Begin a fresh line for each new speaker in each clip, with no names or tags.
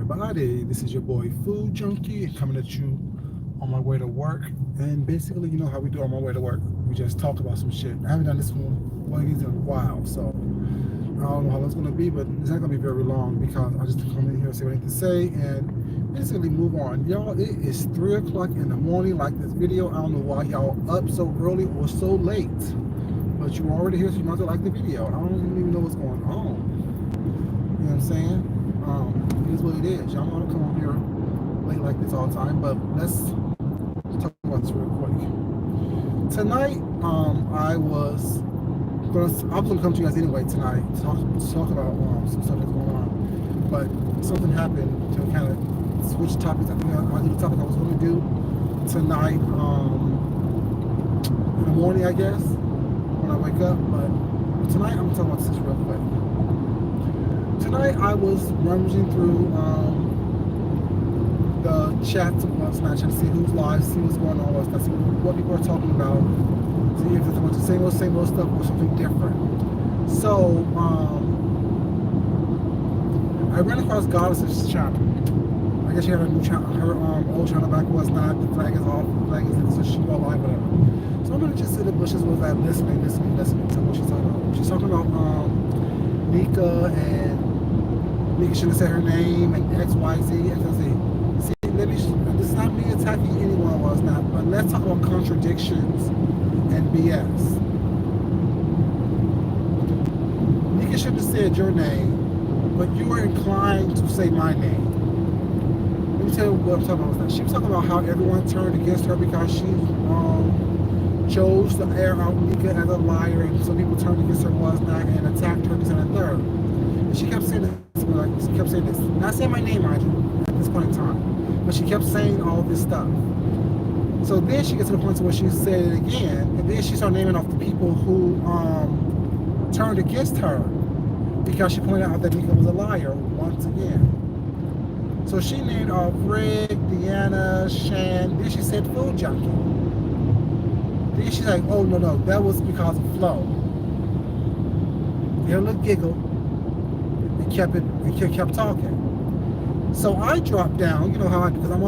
everybody? This is your boy Food Junkie coming at you on my way to work. And basically, you know how we do on my way to work. We just talk about some shit. I haven't done this one of these in a while, so I don't know how long it's gonna be, but it's not gonna be very long because I just come in here and say what I need to say and basically move on. Y'all, it is 3 o'clock in the morning. Like this video, I don't know why y'all up so early or so late, but you're already here, so you might as well like the video. I don't even know what's going on. You know what I'm saying? It is what it is. Y'all want to come on here late like this all the time, but let's talk about this real quick. Tonight, I was gonna come to you guys anyway tonight to talk about some stuff that's going on, but something happened to kind of switch topics. I think I did the topic I was gonna do tonight in the morning, I guess, when I wake up. But tonight, I'm gonna talk about this real quick. Tonight I was rummaging through the chats on Snapchat to see who's live, see what's going on, see what people are talking about, see if it's a bunch of same old stuff or something different. So I ran across Goddess's channel. I guess she had a new channel. Her old channel back was not. The flag is off. The flag is in, so she went live, whatever. So I'm gonna just sit in the bushes with that, listening to what she's talking about. She's talking about Nika, and Nika shouldn't say her name, and X, Y, Z, X, Y, Z. See, this is not me attacking anyone, well, it's not, but let's talk about contradictions and BS. Nika shouldn't have said your name, but you were inclined to say my name. Let me tell you what I'm talking about. She was talking about how everyone turned against her because she chose to air out Nika as a liar, and some people turned against her was not and attacked her, this and a third. And she kept saying this, not saying my name, mind you, at this point in time, but she kept saying all this stuff. So then she gets to the point where she said it again, and then she started naming off the people who turned against her because she pointed out that Nika was a liar once again. So she named off Rick, Deanna, Shan, then she said Food Junkie. Then she's like, oh no, that was because of Flo. They had a little giggle and kept talking. So I dropped down, you know how because I'm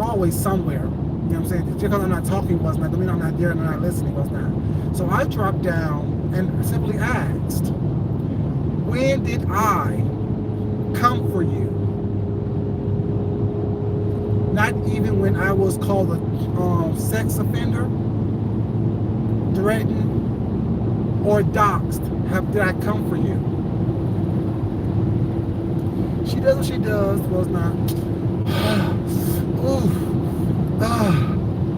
always somewhere. You know what I'm saying? Just because I'm not talking was not, I mean I'm not there and I'm not listening was not. So I dropped down and simply asked, when did I come for you? Not even when I was called a sex offender, threatened, or doxxed, did I come for you? She does what she does, was not.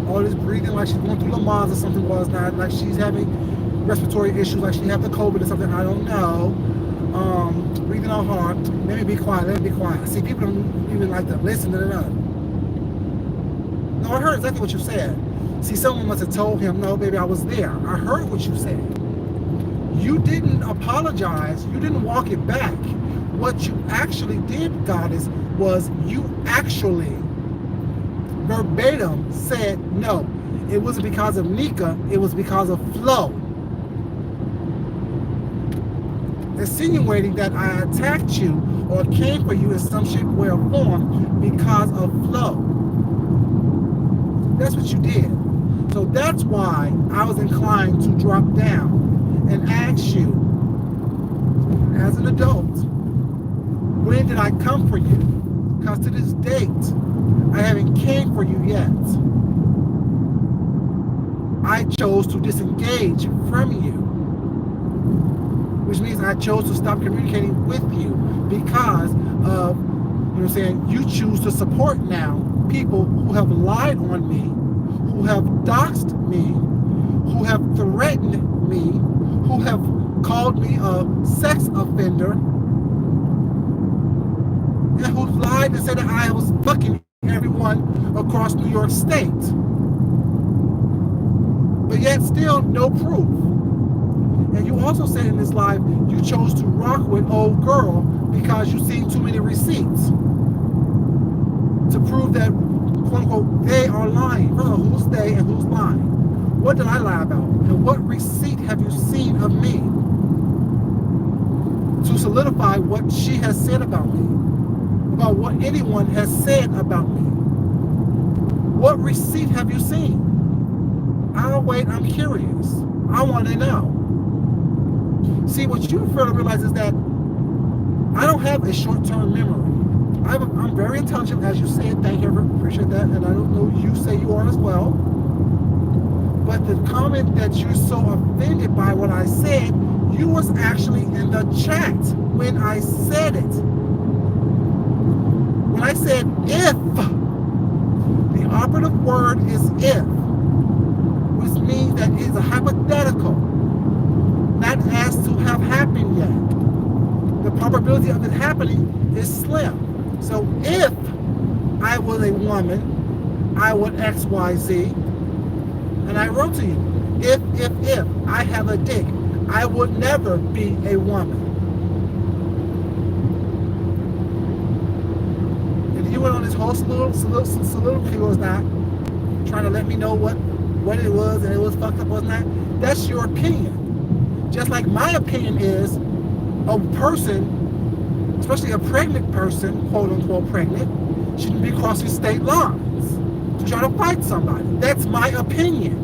All this breathing like she's going through Lamaze or something, was not. Like she's having respiratory issues, like she had the COVID or something, I don't know. Breathing all hard. Let me be quiet. See, people don't even like to listen to that. No, I heard exactly what you said. See, someone must have told him, no, baby, I was there. I heard what you said. You didn't apologize. You didn't walk it back. What you actually did, Goddess, was you actually verbatim said, no, it wasn't because of Nika, it was because of Flo. Insinuating that I attacked you or came for you in some shape, way, or form because of Flo. That's what you did. So that's why I was inclined to drop down and ask you, as an adult, when did I come for you? Because to this date, I haven't came for you yet. I chose to disengage from you, which means I chose to stop communicating with you because of, you know what I'm saying, you choose to support now people who have lied on me, who have doxed me, who have threatened me, who have called me a sex offender, and who lied and said that I was fucking everyone across New York State. But yet still no proof. And you also said in this live, you chose to rock with old girl because you seen too many receipts to prove that, quote unquote, they are lying. Who's they and who's lying? What did I lie about? And what receipt have you seen of me to solidify what she has said about me? about what anyone has said about me. What receipt have you seen? I'll wait, I'm curious. I want to know. See, what you fail to realize is that I don't have a short-term memory. I'm very intelligent, as you said. Thank you, I appreciate that. And I don't know, you say you are as well. But the comment that you're so offended by what I said, you was actually in the chat when I said it. When I said if, the operative word is if, which means that it is a hypothetical, not as to have happened yet. The probability of it happening is slim. So if I was a woman, I would X, Y, Z. And I wrote to you, if I have a dick, I would never be a woman. And he went on this whole soliloquy, was not trying to let me know what it was, and it was fucked up, wasn't that? That's your opinion. Just like my opinion is, a person, especially a pregnant person, quote unquote pregnant, shouldn't be crossing state lines to try to fight somebody. That's my opinion.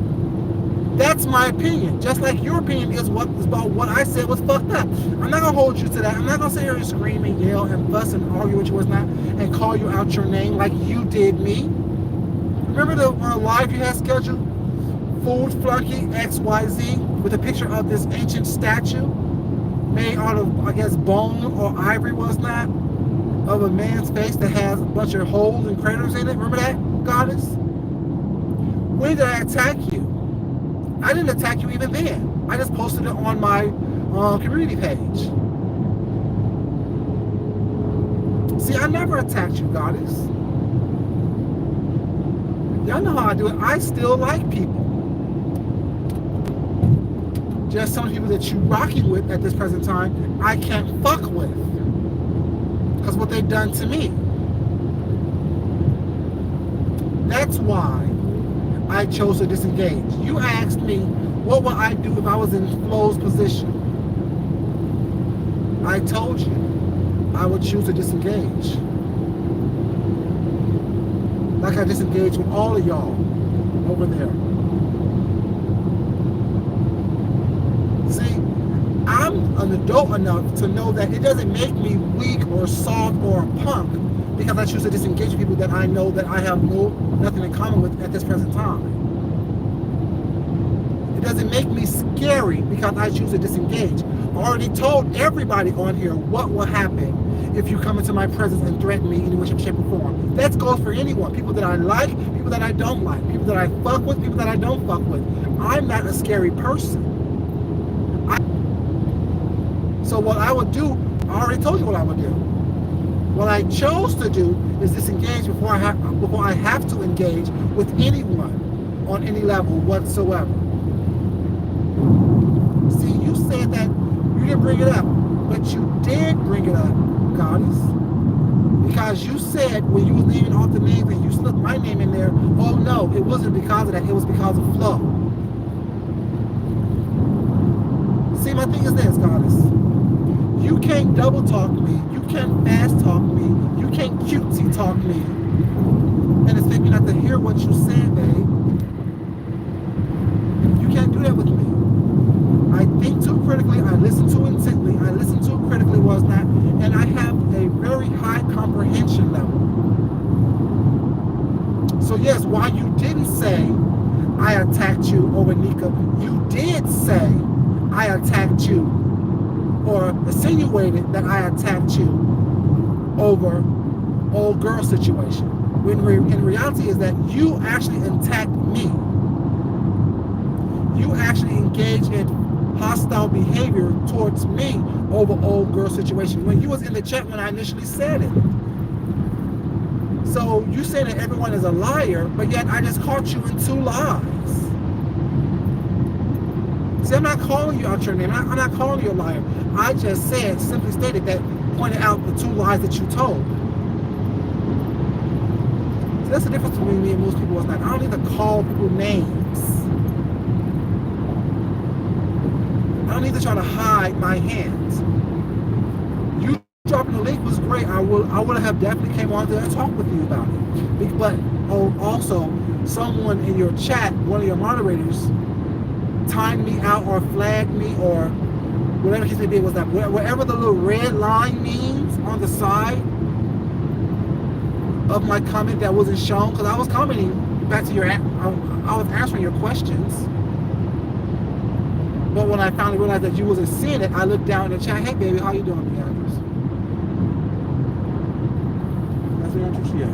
That's my opinion. Just like your opinion is about what I said was fucked up. I'm not gonna hold you to that. I'm not gonna sit here and scream and yell and fuss and argue with you was not and call you out your name like you did me. Remember the live you had scheduled? Food Flunky XYZ with a picture of this ancient statue made out of, I guess, bone or ivory, was not, of a man's face that has a bunch of holes and craters in it. Remember that, goddess? When did I attack you? I didn't attack you even then. I just posted it on my community page. See, I never attacked you, goddess. Y'all know how I do it. I still like people. Just some people that you're rocking with at this present time, I can't fuck with. Because what they've done to me. That's why I chose to disengage. You asked me, what would I do if I was in Flo's position? I told you, I would choose to disengage. Like I disengaged with all of y'all over there. See, I'm an adult enough to know that it doesn't make me weak or soft or a punk because I choose to disengage with people that I know that I have nothing in common with at this present time. It doesn't make me scary because I choose to disengage. I already told everybody on here what will happen if you come into my presence and threaten me in any way, shape, or form. That goes for anyone. People that I like, people that I don't like, people that I fuck with, people that I don't fuck with. I'm not a scary person. So what I would do, I already told you what I would do. What I chose to do is disengage before I have to engage with anyone on any level whatsoever. See, you said that you didn't bring it up, but you did bring it up, goddess. Because you said when you were leaving off the names and you slipped my name in there, oh no, it wasn't because of that, it was because of Flo. See, my thing is this, goddess. You can't double talk me, you can't fast talk me, you can't cutesy talk me, and expect me not to hear what you said, babe. You can't do that with me. I think too critically, I listen too intently, I listen too critically, was not, and I have a very high comprehension level. So yes, while you didn't say I attacked you over Nika, you did say I attacked you or insinuated that I attacked you over old girl situation. When in reality is that you actually attacked me. You actually engaged in hostile behavior towards me over old girl situation. When you was in the chat when I initially said it. So you say that everyone is a liar, but yet I just caught you in two lies. See, I'm not calling you out your name. I'm not calling you a liar. I just said, simply stated that, pointed out the two lies that you told. So that's the difference between me and most people. Is not, I don't need to call people names. I don't need to try to hide my hands. You dropping the link was great. I will I would have definitely came on there and talked with you about it. But also, someone in your chat, one of your moderators, timed me out or flagged me or whatever the case may be, was that whatever the little red line means on the side of my comment that wasn't shown, because I was commenting back to I was answering your questions. But when I finally realized that you wasn't seeing it, I looked down in the chat. Hey, baby, how you doing, Beatrice? That's your interest, yeah.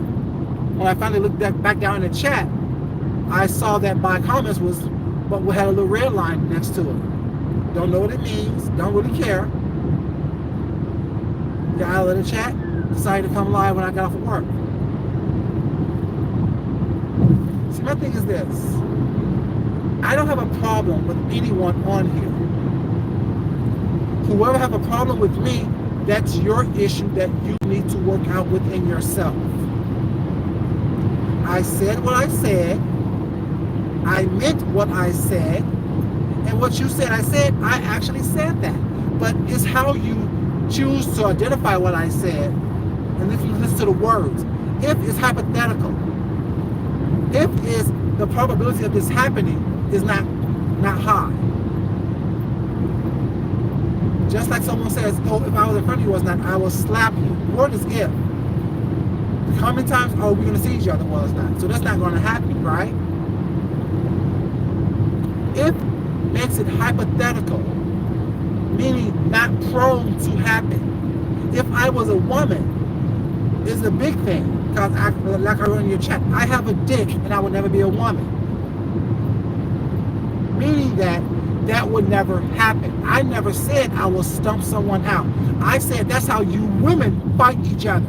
When I finally looked back down in the chat, I saw that my comments but we had a little red line next to it. Don't know what it means. Don't really care. Got out of the chat. Decided to come live when I got off of work. See, my thing is this. I don't have a problem with anyone on here. Whoever have a problem with me, that's your issue that you need to work out within yourself. I said what I said. I meant what I said. And what you said, I actually said that. But it's how you choose to identify what I said. And if you listen to the words. If it's hypothetical. If is the probability of this happening is not high. Just like someone says, oh, if I was in front of you, I will slap you. What is if? How many times are we going to see each other? Well, it's not. So that's not going to happen, right? If makes it hypothetical, meaning not prone to happen. If I was a woman, it's a big thing. Because like I wrote in your chat, I have a dick and I would never be a woman. Meaning that would never happen. I never said I will stump someone out. I said that's how you women fight each other.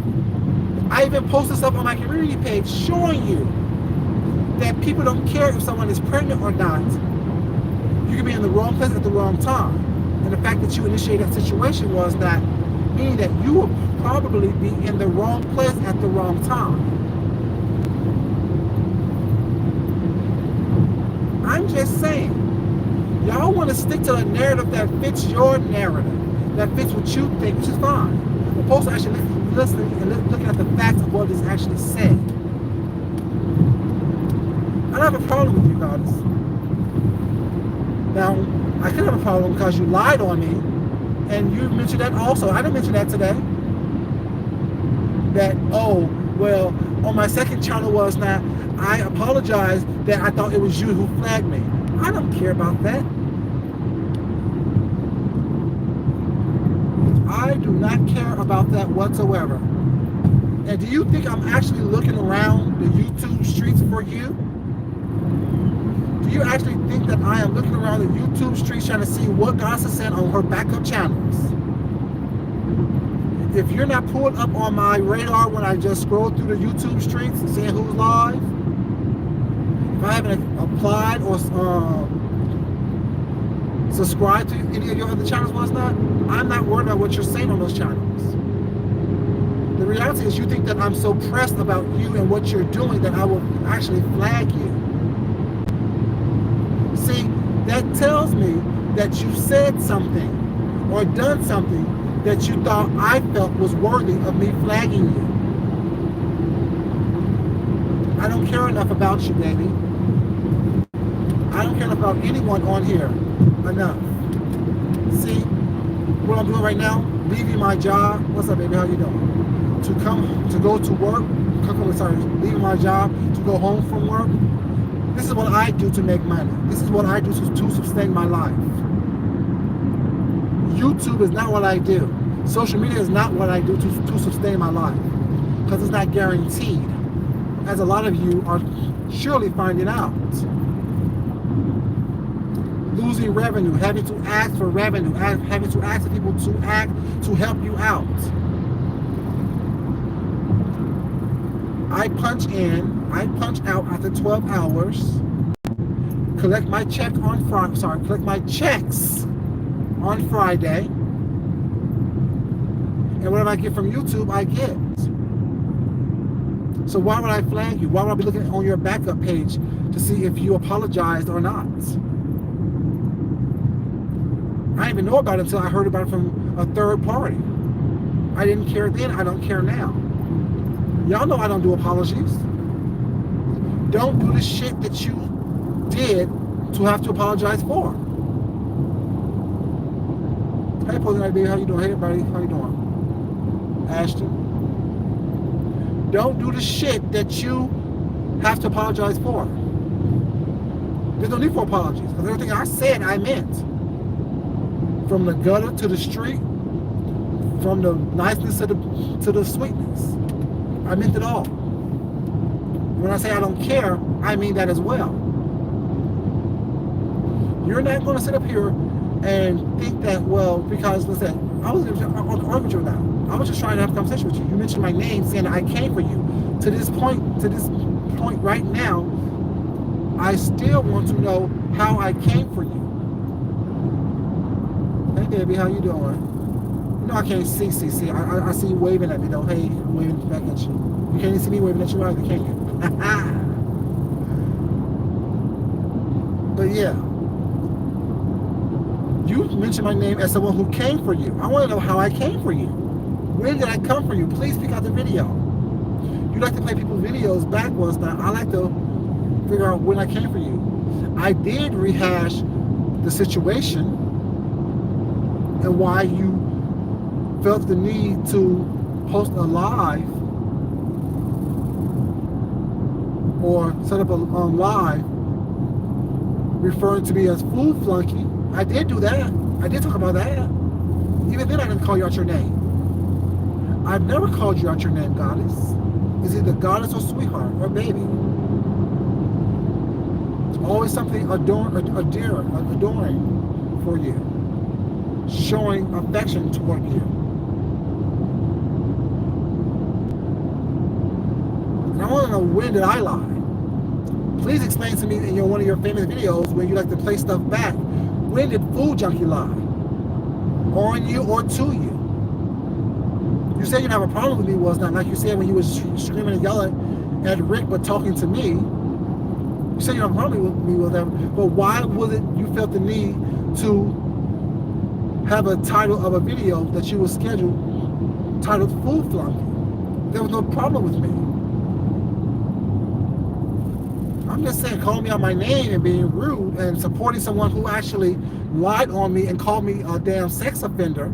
I even posted stuff on my community page showing you that people don't care if someone is pregnant or not. You can be in the wrong place at the wrong time. And the fact that you initiated that situation was that, meaning that you will probably be in the wrong place at the wrong time. I'm just saying, y'all want to stick to a narrative that fits your narrative, that fits what you think, which is fine. Opposed to actually listening and looking at the facts of what is actually said. I don't have a problem with you guys. Now, I could have a problem because you lied on me, and you mentioned that also. I didn't mention that today. That, oh, well, on my second channel was not, I apologize that I thought it was you who flagged me. I don't care about that. I do not care about that whatsoever. And do you think I'm actually looking around the YouTube streets for you? Do you actually think that I am looking around the YouTube streets trying to see what Gossip said on her backup channels? If you're not pulled up on my radar when I just scroll through the YouTube streets and seeing who's live, if I haven't applied or subscribed to any of your other channels, what's not, I'm not worried about what you're saying on those channels. The reality is you think that I'm so pressed about you and what you're doing that I will actually flag you. See, that tells me that you said something or done something that you thought I felt was worthy of me flagging you. I don't care enough about you, baby. I don't care enough about anyone on here enough. See, what I'm doing right now, leaving my job. What's up, baby? How you doing? To go to work. Leaving my job to go home from work. This is what I do to make money. This is what I do to sustain my life. YouTube is not what I do. Social media is not what I do to sustain my life. Because it's not guaranteed. As a lot of you are surely finding out. Losing revenue, having to ask for revenue, having to ask people to help you out. I punch in, I punch out after 12 hours, collect my check on Friday, collect my checks on Friday, and whatever I get from YouTube, I get. So why would I flag you? Why would I be looking on your backup page to see if you apologized or not? I didn't even know about it until I heard about it from a third party. I didn't care then, I don't care now. Y'all know I don't do apologies. Don't do the shit that you did to have to apologize for. Hey, Posing Night Baby, how you doing? Hey, everybody, how you doing? Ashton. Don't do the shit that you have to apologize for. There's no need for apologies, because everything I said, I meant. From the gutter to the street, from the niceness to the sweetness. I meant it all. When I say I don't care, I mean that as well. You're not going to sit up here and think that, well, because, listen, I wasn't going to argue with you now. I was just trying to have a conversation with you. You mentioned my name, saying that I came for you. To this point right now, I still want to know how I came for you. Hey, baby, how you doing? You know I can't see. I see you waving at me, though. Hey, I'm waving back at you. You can't even see me waving at you either, can you? But yeah. You mentioned my name as someone who came for you. I want to know how I came for you. When did I come for you? Please pick out the video. You like to play people's videos backwards. Now, I like to figure out when I came for you. I did rehash the situation and why you felt the need to post a live or set up a live referring to me as food flunky. I did do that. I did talk about that. Even then I didn't call you out your name. I've never called you out your name, goddess. It's either goddess or sweetheart or baby. It's always something adoring for you. Showing affection toward you. And I want to know, when did I lie? Please explain to me in one of your famous videos where you like to play stuff back. When did Food Junkie lie? On you or to you? You said you didn't have a problem with me, was not like you said when you was screaming and yelling at Rick but talking to me. You said you didn't have a problem with me with that, but why was it you felt the need to have a title of a video that you was scheduled titled Food Flunky? There was no problem with me. I'm just saying, calling me out my name and being rude and supporting someone who actually lied on me and called me a damn sex offender,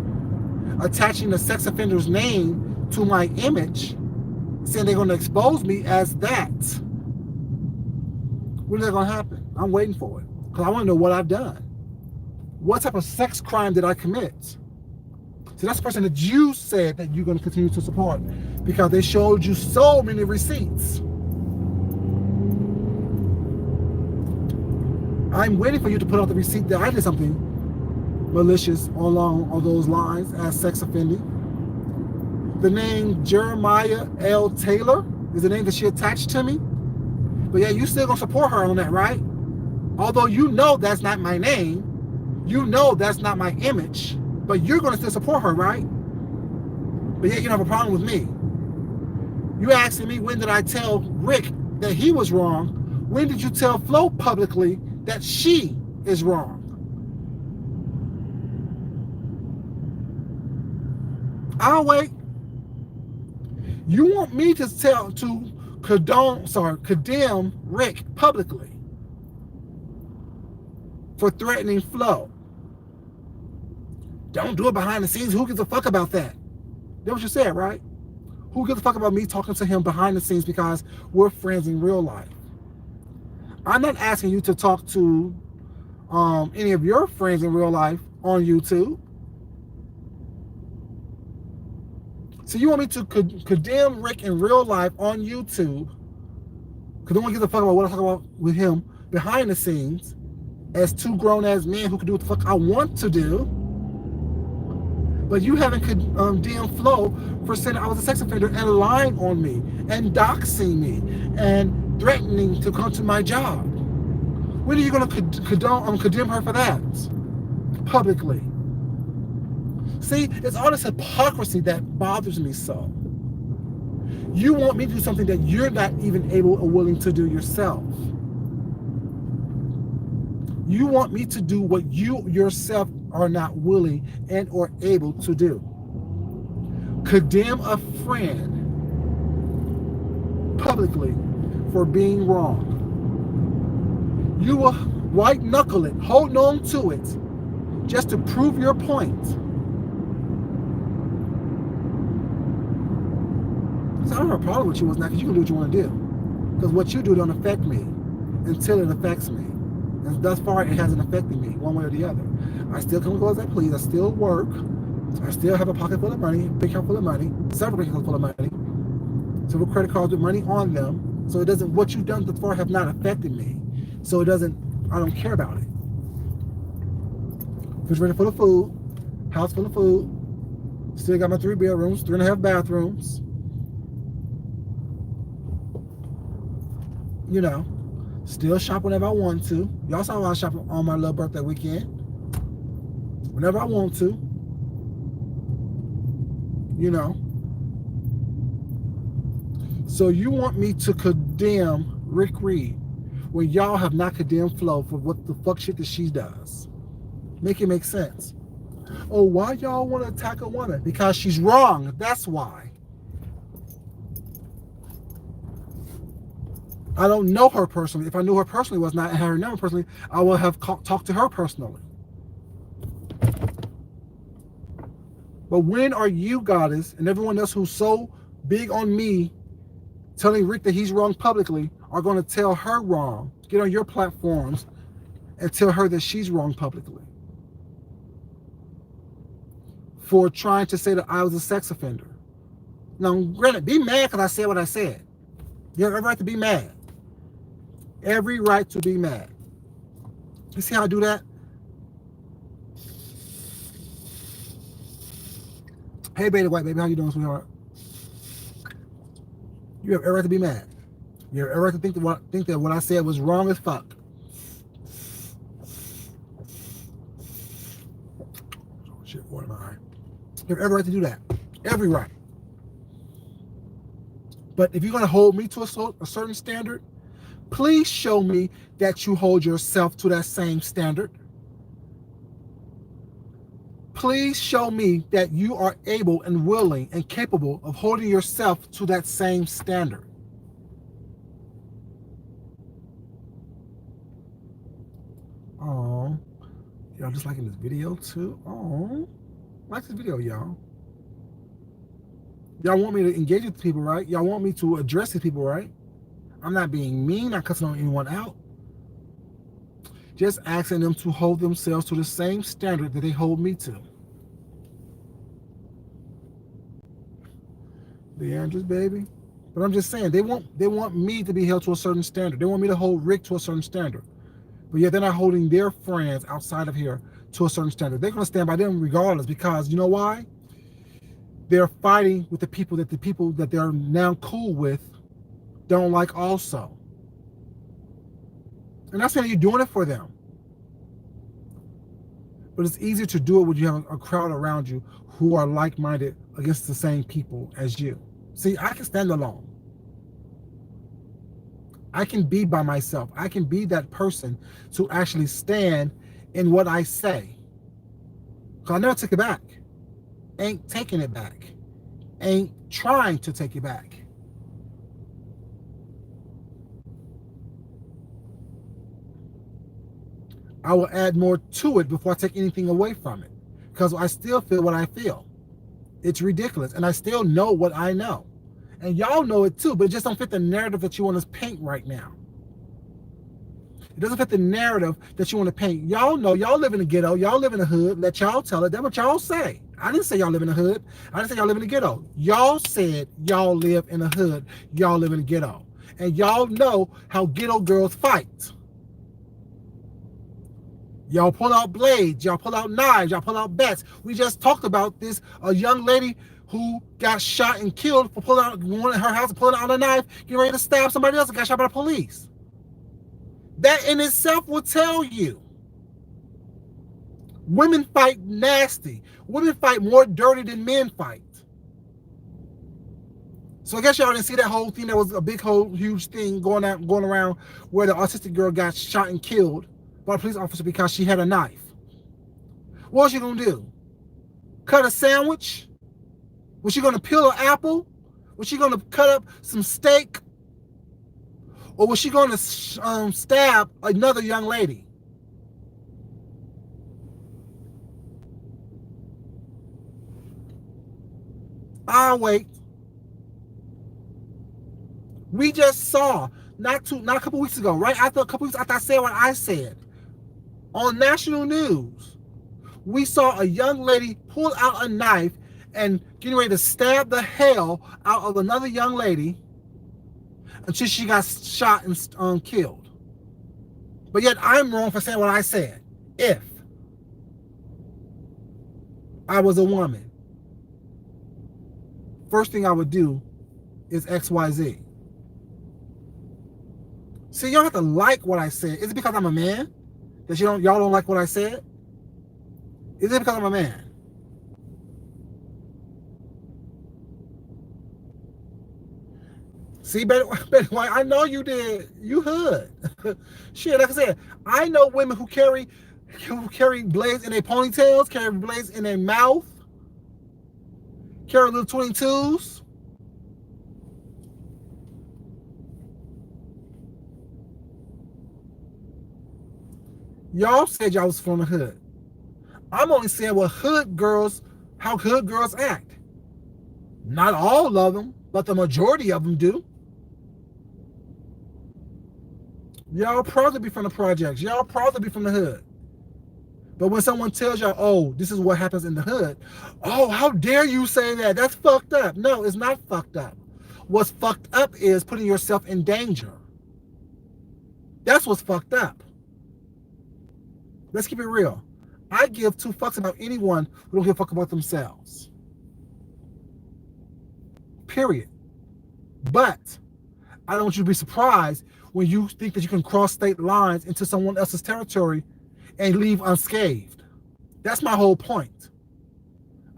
attaching the sex offender's name to my image, saying they're going to expose me as that. When is that going to happen? I'm waiting for it, because I want to know what I've done. What type of sex crime did I commit? See, that's the person that you said that you're going to continue to support, because they showed you so many receipts. I'm waiting for you to put out the receipt that I did something malicious along those lines as sex offending. The name Jeremiah L. Taylor is the name that she attached to me. But yeah, you still gonna support her on that, right? Although you know that's not my name, you know that's not my image, but you're gonna still support her, right? But yeah, you don't have a problem with me. You asking me, when did I tell Rick that he was wrong? When did you tell Flo publicly that she is wrong? I'll wait. You want me to condemn Rick publicly for threatening Flo. Don't do it behind the scenes. Who gives a fuck about that? That's what you said, right? Who gives a fuck about me talking to him behind the scenes because we're friends in real life? I'm not asking you to talk to any of your friends in real life on YouTube. So you want me to condemn Rick in real life on YouTube because no one gives a fuck about what I talk about with him behind the scenes as two grown-ass men who can do what the fuck I want to do. But you haven't condemned Flo for saying I was a sex offender and lying on me and doxing me and threatening to come to my job. When are you going to condemn her for that publicly? See, it's all this hypocrisy that bothers me so. You want me to do something that you're not even able or willing to do yourself. You want me to do what you yourself are not willing and or able to do. Condemn a friend publicly for being wrong. You will white knuckle it, hold on to it, just to prove your point. So I don't have a problem with you, because you can do what you want to do. Because what you do don't affect me until it affects me. And thus far, it hasn't affected me one way or the other. I still come and go as I please. I still work. I still have a pocket full of money, bank account full of money, several bank accounts full of money, several credit cards with money on them. So it doesn't, what you've done thus far have not affected me. So it doesn't, I don't care about it. Refrigerator full of food, house full of food, still got my 3 bedrooms, 3.5 bathrooms. You know, still shop whenever I want to. Y'all saw I was shopping on my little birthday weekend. Whenever I want to. You know. So you want me to condemn Rick Reed when y'all have not condemned Flo for what the fuck shit that she does? Make it make sense. Oh, why y'all want to attack a woman? Because she's wrong. That's why. I don't know her personally. If I knew her personally, was not her number personally, I would have talked to her personally. But when are you, Goddess, and everyone else who's so big on me telling Rick that he's wrong publicly are going to tell her wrong, get on your platforms and tell her that she's wrong publicly for trying to say that I was a sex offender? Now, granted, be mad because I said what I said. You have every right to be mad. Every right to be mad. You see how I do that? Hey, Beta White baby, how you doing, sweetheart? You have every right to be mad. You have every right to think that what I said was wrong as fuck. Oh, shit, water in my eye. You have every right to do that. Every right. But if you're going to hold me to a certain standard, please show me that you hold yourself to that same standard. Please show me that you are able and willing and capable of holding yourself to that same standard. Oh, y'all just liking this video too? Oh, like this video, y'all. Y'all want me to engage with people, right? Y'all want me to address these people, right? I'm not being mean, not cussing on anyone out. Just asking them to hold themselves to the same standard that they hold me to. DeAndre's baby. But I'm just saying, they want me to be held to a certain standard. They want me to hold Rick to a certain standard. But yet they're not holding their friends outside of here to a certain standard. They're going to stand by them regardless, because you know why? They're fighting with the people that they're now cool with don't like also. And not saying you're doing it for them. But it's easier to do it when you have a crowd around you who are like-minded against the same people as you. See, I can stand alone. I can be by myself. I can be that person to actually stand in what I say. Because I never took it back. Ain't taking it back. Ain't trying to take it back. I will add more to it before I take anything away from it. Because I still feel what I feel. It's ridiculous. And I still know what I know. And y'all know it too, but it just don't fit the narrative that you want to paint right now. It doesn't fit the narrative that you want to paint. Y'all know, y'all live in the ghetto, y'all live in the hood, let y'all tell it. That's what y'all say. I didn't say y'all live in the hood. I didn't say y'all live in the ghetto. Y'all said y'all live in the hood, y'all live in the ghetto. And y'all know how ghetto girls fight. Y'all pull out blades, y'all pull out knives, y'all pull out bats. We just talked about this, a young lady who got shot and killed for going in her house and pulling out a knife, getting ready to stab somebody else and got shot by the police. That in itself will tell you. Women fight nasty. Women fight more dirty than men fight. So I guess y'all didn't see that whole thing. That was a big, whole, huge thing going around where the autistic girl got shot and killed by a police officer because she had a knife. What was she gonna do? Cut a sandwich? Was she gonna peel an apple? Was she gonna cut up some steak? Or was she going to stab another young lady? I'll wait. We just saw not a couple weeks ago, right after a couple weeks after I said what I said on national news. We saw a young lady pull out a knife and getting ready to stab the hell out of another young lady until she got shot and killed. But yet I'm wrong for saying what I said. If I was a woman, first thing I would do is XYZ. See, you don't have to like what I said. Is it because I'm a man that y'all don't like what I said? Is it because I'm a man? See, Betty White, I know you did. You hood. Shit, like I said, I know women who carry blades in their ponytails, carry blades in their mouth, carry little 22s. Y'all said y'all was from the hood. I'm only saying how hood girls act. Not all of them, but the majority of them do. Y'all proud to be from the projects. Y'all proud to be from the hood. But when someone tells y'all, oh, this is what happens in the hood, oh, how dare you say that? That's fucked up. No, it's not fucked up. What's fucked up is putting yourself in danger. That's what's fucked up. Let's keep it real. I give two fucks about anyone who don't give a fuck about themselves. Period. But I don't want you to be surprised when you think that you can cross state lines into someone else's territory and leave unscathed. That's my whole point.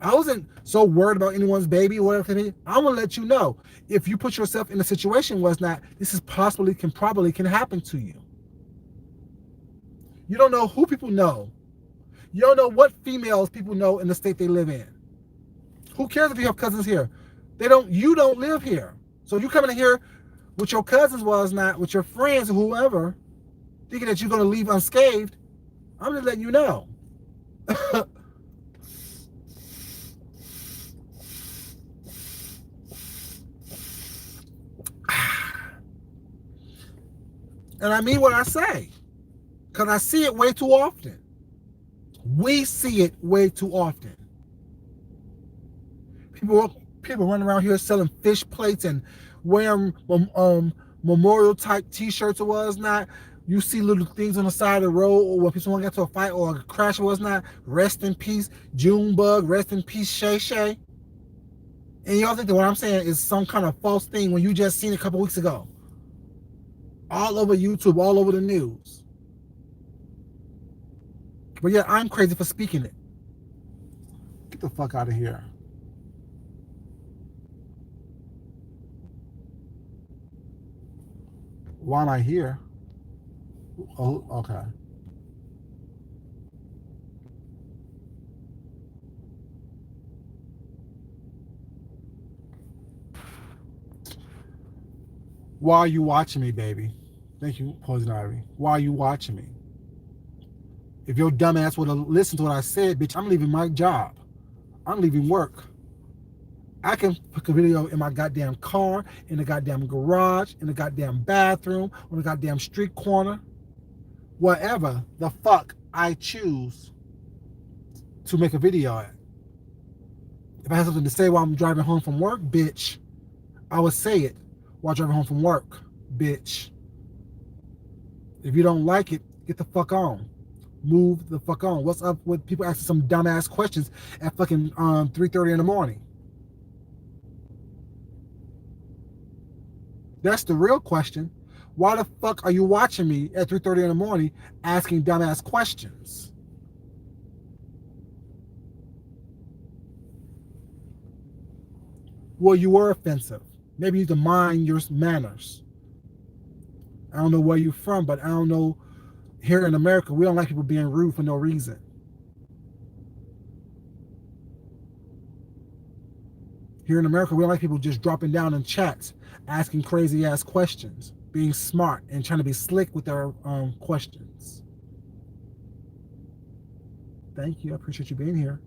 I wasn't so worried about anyone's baby or whatever. I'm gonna let you know if you put yourself in a situation where it's not, this is probably can happen to you. You don't know who people know. You don't know what females people know in the state they live in. Who cares if you have cousins here? You don't live here. So you coming in here with your cousins, not with your friends or whoever, thinking that you're gonna leave unscathed. I'm just letting you know. And I mean what I say, because I see it way too often. We see it way too often. People running around here selling fish plates and wearing memorial type t-shirts or whatnot. You see little things on the side of the road, or when people want to get to a fight or a crash or whatnot. Rest in peace, Junebug. Rest in peace, Shay Shay. And y'all think that what I'm saying is some kind of false thing when you just seen it a couple weeks ago. All over YouTube, all over the news. But yeah, I'm crazy for speaking it. Get the fuck out of here. Why am I here? Oh, okay. Why are you watching me, baby? Thank you, Poison Ivy. Why are you watching me? If your dumb ass would have listened to what I said, bitch, I'm leaving my job. I'm leaving work. I can put a video in my goddamn car, in the goddamn garage, in the goddamn bathroom, on the goddamn street corner, wherever the fuck I choose to make a video at. If I have something to say while I'm driving home from work, bitch, I would say it while driving home from work, bitch. If you don't like it, get the fuck on. Move the fuck on. What's up with people asking some dumbass questions at fucking 3:30 in the morning? That's the real question. Why the fuck are you watching me at 3:30 in the morning asking dumbass questions? Well, you were offensive. Maybe you need to mind your manners. I don't know where you're from, but I don't know. Here in America, we don't like people being rude for no reason. Here in America, we don't like people just dropping down in chats, asking crazy ass questions. being smart and trying to be slick with their questions. Thank you. I appreciate you being here.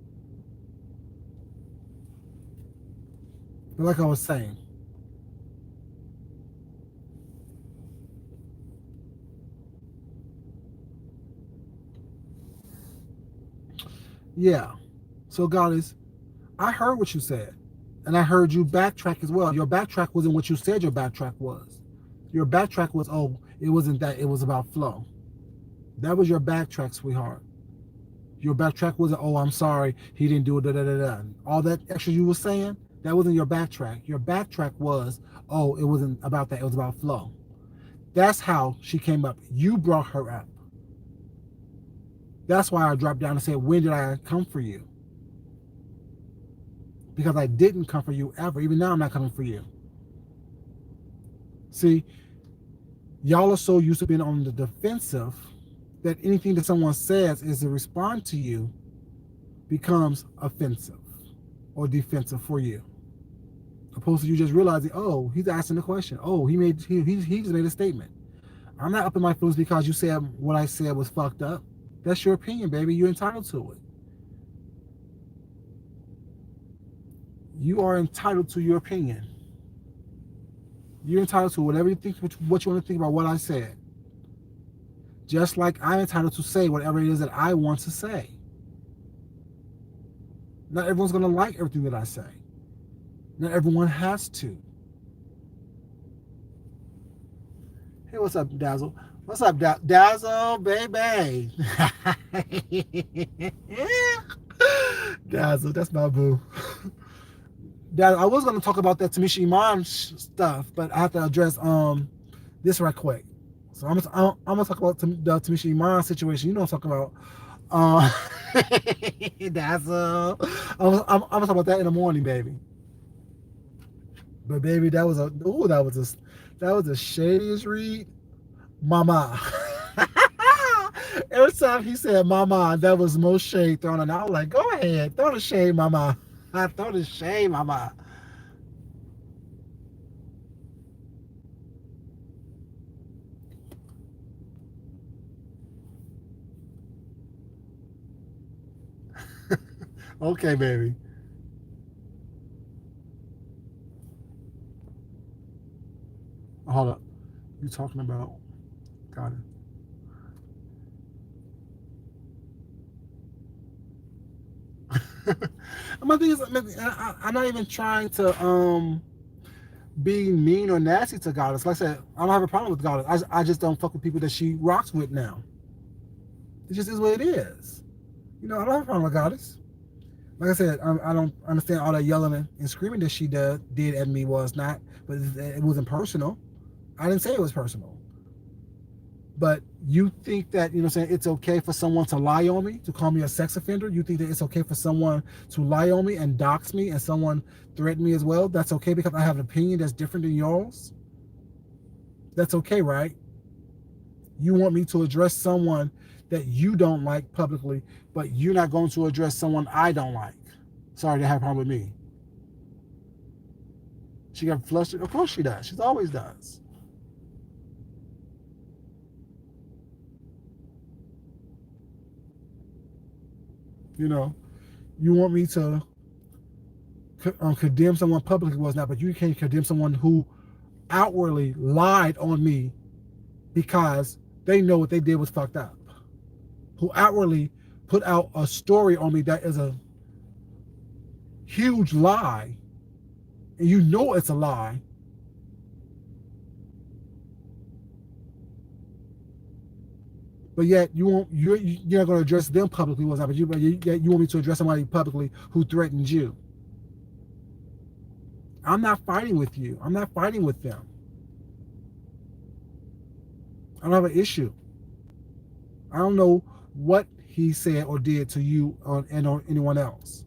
But like I was saying, yeah. So, Goddess, I heard what you said. And I heard you backtrack as well. Your backtrack wasn't what you said your backtrack was. Your backtrack was, oh, it wasn't that, it was about flow. That was your backtrack, sweetheart. Your backtrack wasn't, oh, I'm sorry, he didn't do it, da da da da. All that extra you were saying, that wasn't your backtrack. Your backtrack was, oh, it wasn't about that, it was about flow. That's how she came up. You brought her up. That's why I dropped down and said, when did I come for you? Because I didn't come for you ever. Even now, I'm not coming for you. See, y'all are so used to being on the defensive that anything that someone says is to respond to you becomes offensive or defensive for you. Opposed to you just realizing, oh, he's asking a question. Oh, he just made a statement. I'm not up in my feelings because you said what I said was fucked up. That's your opinion, baby. You're entitled to it. You are entitled to your opinion. You're entitled to whatever you think, what you want to think about what I said. Just like I'm entitled to say whatever it is that I want to say. Not everyone's going to like everything that I say. Not everyone has to. Hey, what's up, Dazzle? What's up, Dazzle, baby? Dazzle, that's my boo. Dazzle, I was going to talk about that Tamisha Iman stuff, but I have to address this right quick. So I'm gonna talk about the Tamisha Iman situation. You know what I'm talking about. Dazzle. I'm gonna talk about that in the morning, baby. But baby, that was the shadiest read. Mama. Every time he said mama, that was the most shade thrown. And I was like, go ahead, throw the shade, mama. I throw the shade, mama. Okay, baby. Hold up. You talking about? Got it. My thing is, I'm not even trying to be mean or nasty to Goddess. Like I said, I don't have a problem with Goddess. I just don't fuck with people that she rocks with now. It just is what it is. You know, I don't have a problem with Goddess. Like I said, I don't understand all that yelling and screaming that she did at me was not, but it wasn't personal. I didn't say it was personal. But you think that, you know what I'm saying, it's okay for someone to lie on me, to call me a sex offender? You think that it's okay for someone to lie on me and dox me and someone threaten me as well? That's okay because I have an opinion that's different than yours? That's okay, right? You want me to address someone that you don't like publicly, but you're not going to address someone I don't like. Sorry, they have a problem with me. She got flustered. Of course she does. She always does. You know, you want me to condemn someone publicly was not, but you can't condemn someone who outwardly lied on me because they know what they did was fucked up. Who outwardly put out a story on me that is a huge lie, and you know it's a lie. But yet you're not going to address them publicly, was not, but you want me to address somebody publicly who threatened you. I'm not fighting with you. I'm not fighting with them. I don't have an issue. I don't know what he said or did to you or anyone else.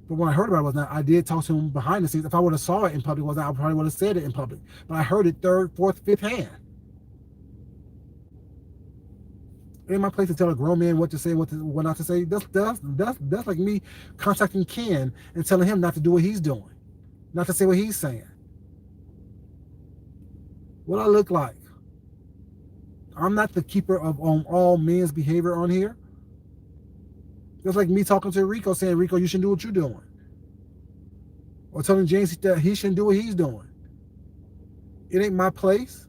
But when I heard about it was not, I did talk to him behind the scenes. If I would have saw it in public, was not, I probably would have said it in public. But I heard it third, fourth, fifth hand. It ain't my place to tell a grown man what to say, what not to say. That's like me contacting Ken and telling him not to do what he's doing, not to say what he's saying. What I look like? I'm not the keeper of all men's behavior on here. Just like me talking to Rico saying, Rico, you should do what you're doing. Or telling James that he shouldn't do what he's doing. It ain't my place.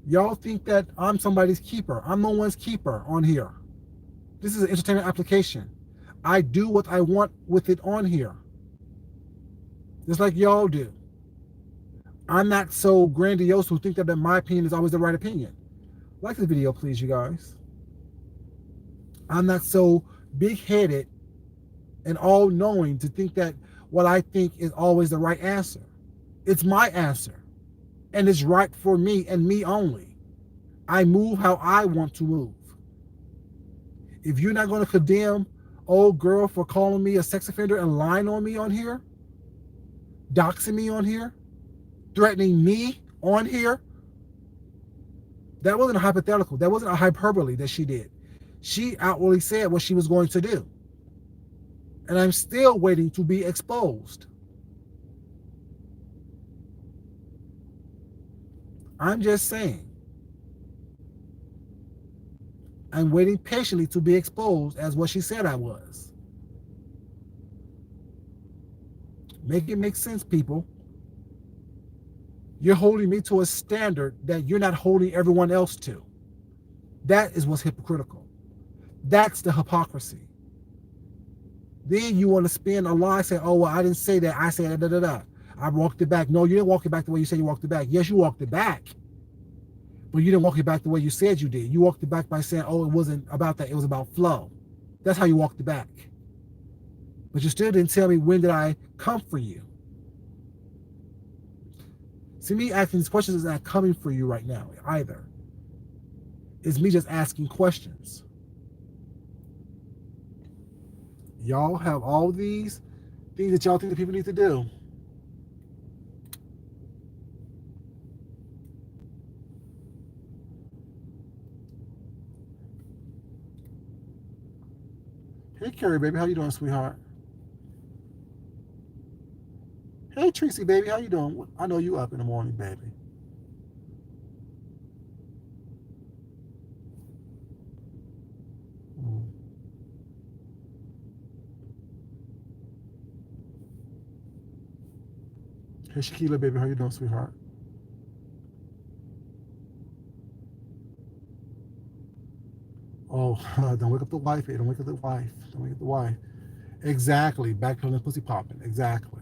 Y'all think that I'm somebody's keeper. I'm no one's keeper on here. This is an entertainment application. I do what I want with it on here. Just like y'all do. I'm not so grandiose who think that my opinion is always the right opinion. Like this video, please, you guys. I'm not so big-headed and all-knowing to think that what I think is always the right answer. It's my answer. And it's right for me and me only. I move how I want to move. If you're not going to condemn old girl for calling me a sex offender and lying on me on here, doxing me on here, threatening me on here, that wasn't a hypothetical. That wasn't a hyperbole that she did. She outwardly said what she was going to do. And I'm still waiting to be exposed. I'm just saying. I'm waiting patiently to be exposed as what she said I was. Make it make sense, people. You're holding me to a standard that you're not holding everyone else to. That is what's hypocritical. That's the hypocrisy. Then you want to spin a lie, say, oh, well, I didn't say that. I said da da da. I walked it back. No, you didn't walk it back the way you said you walked it back. Yes, you walked it back. But you didn't walk it back the way you said you did. You walked it back by saying, oh, it wasn't about that. It was about flow. That's how you walked it back. But you still didn't tell me when did I come for you. See, me asking these questions is not coming for you right now either. It's me just asking questions. Y'all have all these things that y'all think that people need to do. Hey, Carrie, baby, how you doing, sweetheart? Hey, Tracy, baby, how you doing? I know you up in the morning, baby. Mm. Hey, Shaquila, baby, how you doing, sweetheart? Oh, don't wake up the wife. Don't wake up the wife. Don't wake up the wife. Exactly. Backpedaling, pussy popping. Exactly.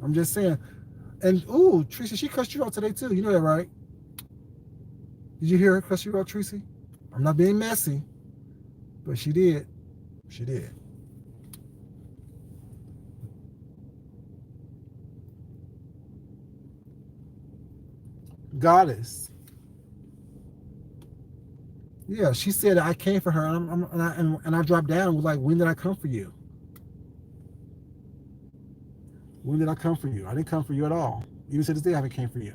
I'm just saying. And, ooh, Tracy, she cussed you out today, too. You know that, right? Did you hear her cuss you out, Tracy? I'm not being messy, but she did. She did. Goddess. Yeah, she said I came for her, and I dropped down and was like, when did I come for you? When did I come for you? I didn't come for you at all. Even to this day, I haven't came for you.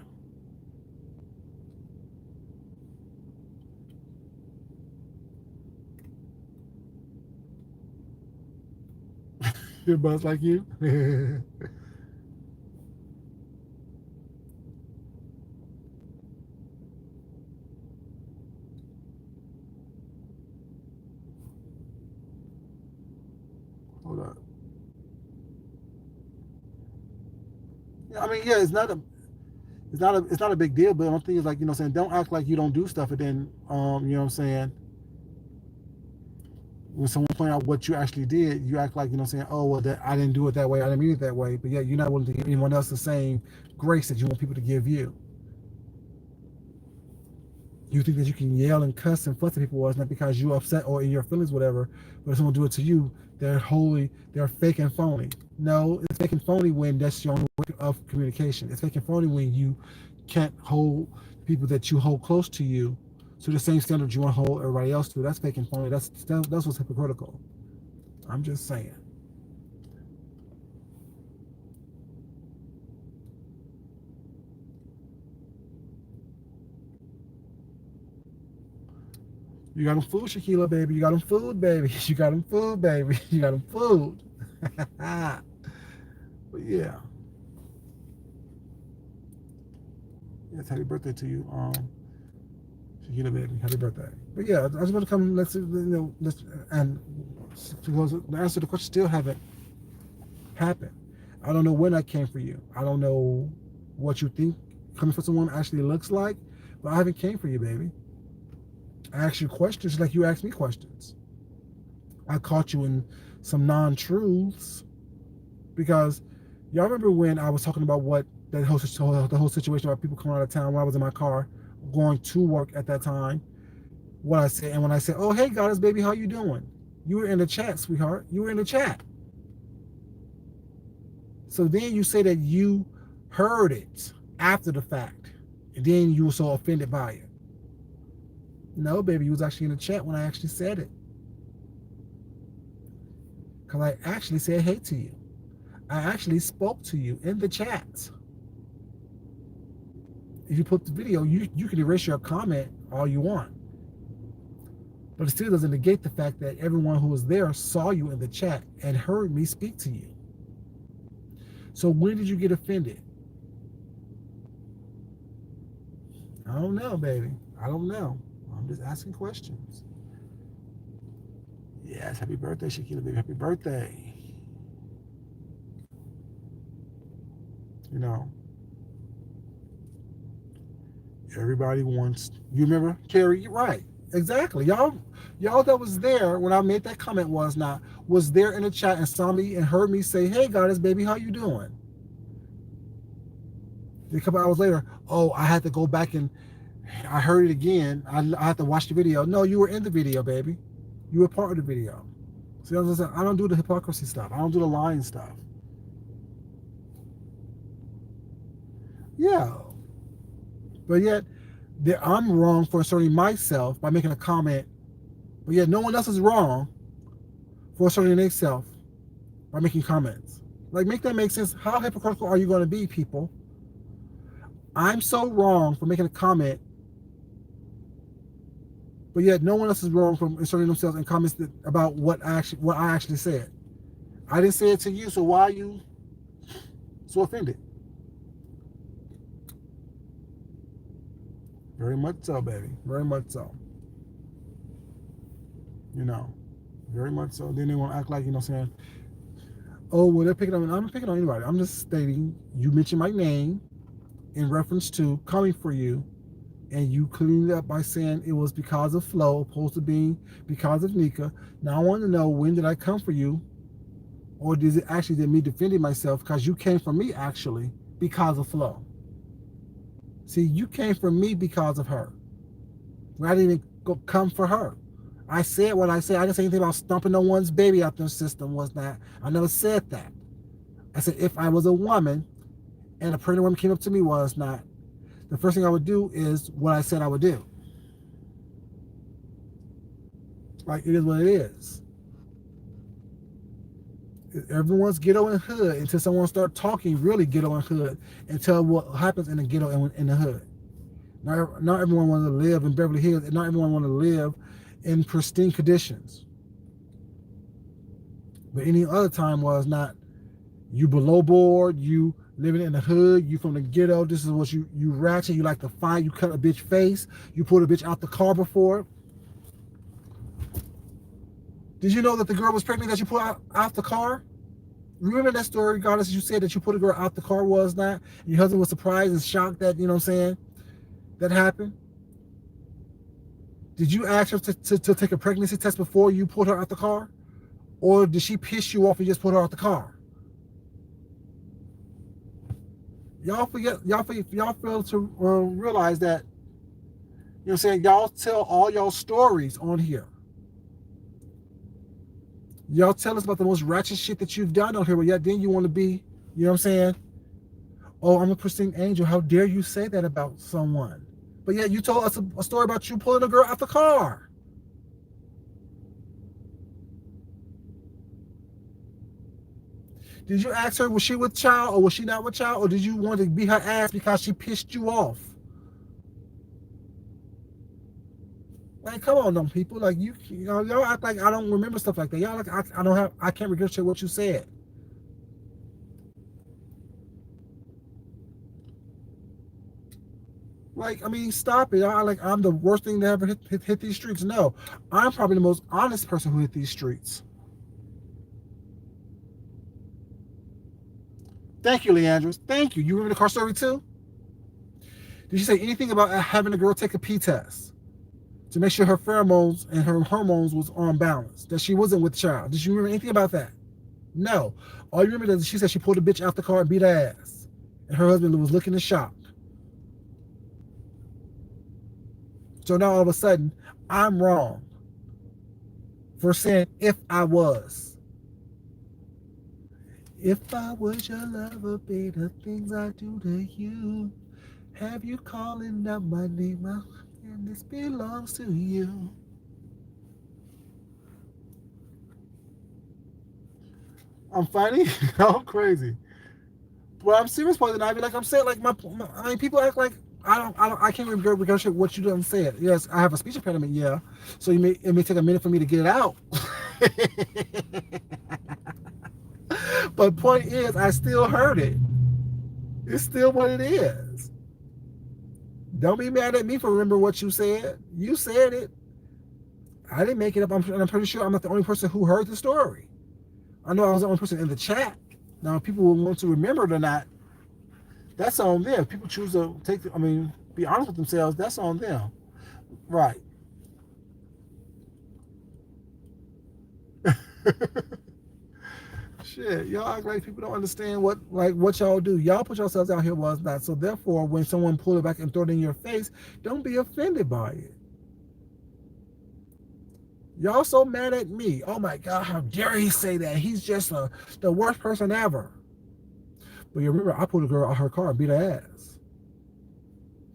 Your buzz like you? Hold up. Yeah, I mean, yeah, it's not a big deal, but one thing is like, you know what I'm saying, don't act like you don't do stuff and then you know what I'm saying, when someone point out what you actually did, you act like, you know what I'm saying, oh well that I didn't do it that way, I didn't mean it that way, but yet you're not willing to give anyone else the same grace that you want people to give you. You think that you can yell and cuss and fuss at people, well, it's not because you're upset or in your feelings, whatever. But if someone do it to you, they're fake and phony. No, it's fake and phony when that's your only way of communication. It's fake and phony when you can't hold people that you hold close to you to the same standard you want to hold everybody else to. That's fake and phony. That's what's hypocritical. I'm just saying. You got them food, Shaquila, baby. You got them food, baby. You got them food, baby. You got them food. But yeah, yes, happy birthday to you, Shakira, baby. Happy birthday. But yeah, I just want to come. Let's and because the answer to the question still haven't happened. I don't know when I came for you. I don't know what you think coming for someone actually looks like, but I haven't came for you, baby. I asked you questions like you asked me questions. I caught you in some non-truths because y'all remember when I was talking about what the whole situation about people coming out of town when I was in my car going to work at that time. What I said, and when I said, "Oh hey, goddess baby, how you doing?" You were in the chat, sweetheart. You were in the chat. So then you say that you heard it after the fact, and then you were so offended by it. No, baby, you was actually in the chat when I actually said it. Because I actually said hey to you. I actually spoke to you in the chat. If you put the video, you can erase your comment all you want. But it still doesn't negate the fact that everyone who was there saw you in the chat and heard me speak to you. So when did you get offended? I don't know, baby. I don't know. I'm just asking questions. Yes, happy birthday, Shakira, baby. Happy birthday. You know, everybody wants. You remember, Carrie? You're right. Exactly. Y'all that was there when I made that comment was there in the chat and saw me and heard me say, "Hey, goddess, baby, how you doing?" Then a couple hours later, oh, I had to go back and I heard it again. I had to watch the video. No, you were in the video, baby. You were part of the video. See, I don't do the hypocrisy stuff. I don't do the lying stuff. Yeah, but yet I'm wrong for asserting myself by making a comment. But yet no one else is wrong for asserting themselves by making comments. Like, make that make sense. How hypocritical are you going to be, people? I'm so wrong for making a comment, but yet no one else is wrong for inserting themselves in comments about what I actually said. I didn't say it to you, so why are you so offended? Very much so, baby. Very much so. You know, very much so. Then they want to act like, saying, oh, well, they're picking on me. I'm not picking on anybody. I'm just stating you mentioned my name in reference to coming for you, and you cleaned it up by saying it was because of Flo, opposed to being because of Nika. Now I want to know, when did I come for you, or is it actually me defending myself because you came for me actually because of Flo? See, you came for me because of her. I didn't even go come for her. I said what I said. I didn't say anything about stomping no one's baby out their system. Was not. I never said that. I said if I was a woman and a pregnant woman came up to me, was not, the first thing I would do is what I said I would do. Like, it is what it is. Everyone's ghetto and hood until someone start talking really ghetto and hood and tell what happens in the ghetto and in the hood. Not everyone wants to live in Beverly Hills, and not everyone wants to live in pristine conditions. But any other time was not, you below board, you living in the hood, you from the ghetto, this is what you ratchet, you like to fight, you cut a bitch face, you pulled a bitch out the car before. Did you know that the girl was pregnant that you put out the car? Remember that story, regardless, you said that you put a girl out the car, was not? And your husband was surprised and shocked that, that happened? Did you ask her to take a pregnancy test before you put her out the car? Or did she piss you off and just put her out the car? Y'all fail to realize that, y'all tell all y'all stories on here. Y'all tell us about the most ratchet shit that you've done on here, but yet then you want to be, oh, I'm a pristine angel. How dare you say that about someone? But yet you told us a story about you pulling a girl out the car. Did you ask her, was she with child or was she not with child? Or did you want to beat her ass because she pissed you off? Like, come on, them people. Like, y'all act like I don't remember stuff like that. Y'all like I can't regurgitate what you said. Like, I mean, stop it. I'm the worst thing to ever hit these streets. No, I'm probably the most honest person who hit these streets. Thank you, Leandros. Thank you. You remember the car story too? Did she say anything about having a girl take a pee test to make sure her pheromones and her hormones was on balance, that she wasn't with child? Did you remember anything about that? No. All you remember is she said she pulled a bitch out the car and beat her ass. And her husband was looking in shock. So now all of a sudden, I'm wrong for saying if I was. If I was your lover, babe, the things I do to you. Have you calling out my name, and this belongs to you. I'm funny? I'm crazy. Well, I'm serious, Poison Ivy. Like I'm saying, like I mean, people act like I can't regurgitate what you done said. Yes, I have a speech impediment. Yeah, so it may take a minute for me to get it out. But point is, I still heard it. It's still what it is. Don't be mad at me for remembering what you said. You said it. I didn't make it up. I'm pretty sure I'm not the only person who heard the story. I know I was the only person in the chat. Now, if people will want to remember it or not, that's on them. If people choose to be honest with themselves, that's on them. Right. Shit, y'all act like people don't understand what y'all do. Y'all put yourselves out here was not. So therefore, when someone pull it back and throw it in your face, don't be offended by it. Y'all so mad at me. Oh my God, how dare he say that? He's just the worst person ever. But you remember, I pulled a girl out her car and beat her ass.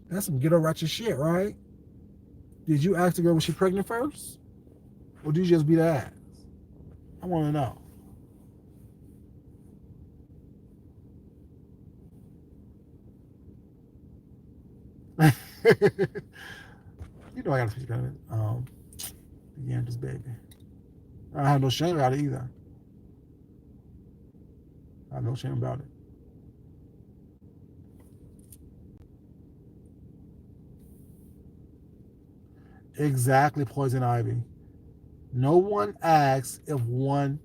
That's some ghetto ratchet shit, right? Did you ask the girl was she pregnant first? Or did you just beat her ass? I want to know. You know I got to speak about it. The Yanders baby. I don't have no shame about it either. I have no shame about it. Exactly, Poison Ivy. No one asks if one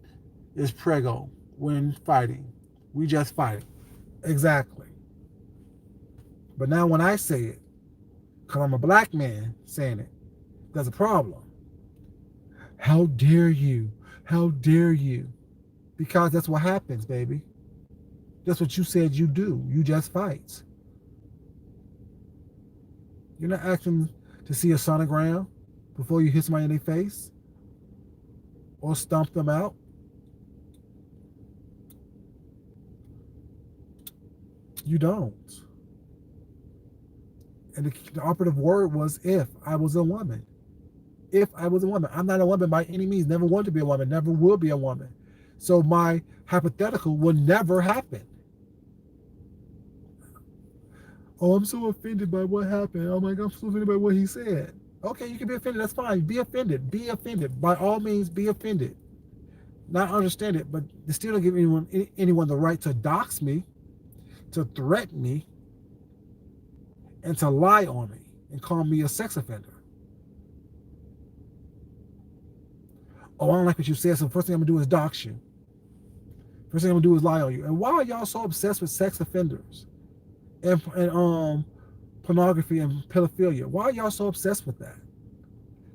is prego when fighting. We just fight. Exactly. But now when I say it, because I'm a black man saying it, there's a problem. How dare you? How dare you? Because that's what happens, baby. That's what you said you do. You just fight. You're not asking to see a sonogram before you hit somebody in their face or stomp them out. You don't. And the operative word was if I was a woman. If I was a woman. I'm not a woman by any means. Never want to be a woman. Never will be a woman. So my hypothetical will never happen. Oh, I'm so offended by what happened. Oh my God, I'm so offended by what he said. Okay, you can be offended. That's fine. Be offended. Be offended. By all means, be offended. Not understand it, but they still don't give anyone the right to dox me, to threaten me, and to lie on me and call me a sex offender. Oh, I don't like what you said, so first thing I'm gonna do is dox you. First thing I'm gonna do is lie on you. And why are y'all so obsessed with sex offenders and pornography and pedophilia? Why are y'all so obsessed with that?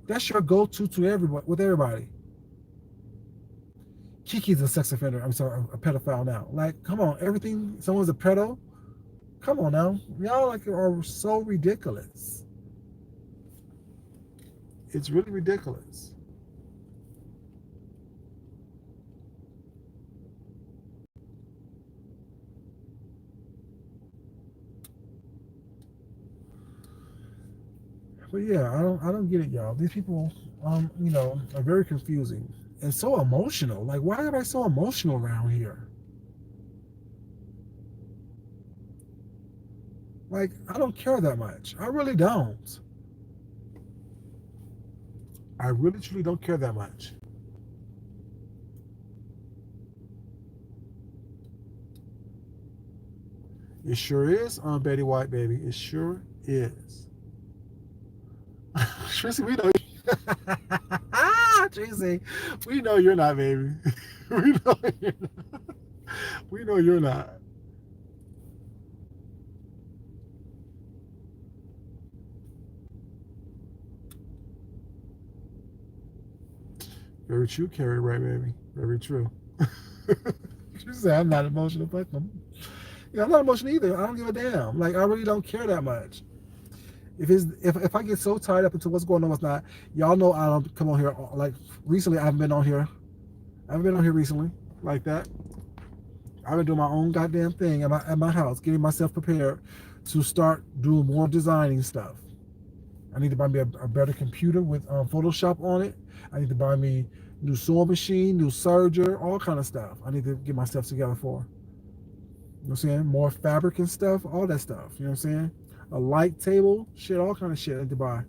That's your go-to to everybody with everybody. Kiki's a sex offender. I'm sorry, a pedophile now. Like, come on, everything. Someone's a pedo. Come on now, y'all like are so ridiculous. It's really ridiculous. But yeah, I don't get it, y'all. These people, are very confusing and so emotional. Like, why am I so emotional around here? Like, I don't care that much. I really don't. I really truly don't care that much. It sure is, Betty White, baby. It sure is. Tracy, we know. Tracy, we know you're not, baby. we know you're not. We know you're not. Very true, Carrie. Right, baby. Very true. She said, "I'm not emotional, fuck them." Yeah, I'm not emotional either. I don't give a damn. Like I really don't care that much. If I get so tied up into what's going on, what's not, y'all know I don't come on here. Like recently, I haven't been on here. I haven't been on here recently like that. I've been doing my own goddamn thing at my house, getting myself prepared to start doing more designing stuff. I need to buy me a better computer with Photoshop on it. I need to buy me new sewing machine, new serger, all kind of stuff. I need to get myself together for. You know what I'm saying? More fabric and stuff, all that stuff. You know what I'm saying? A light table, shit, all kind of shit I need to buy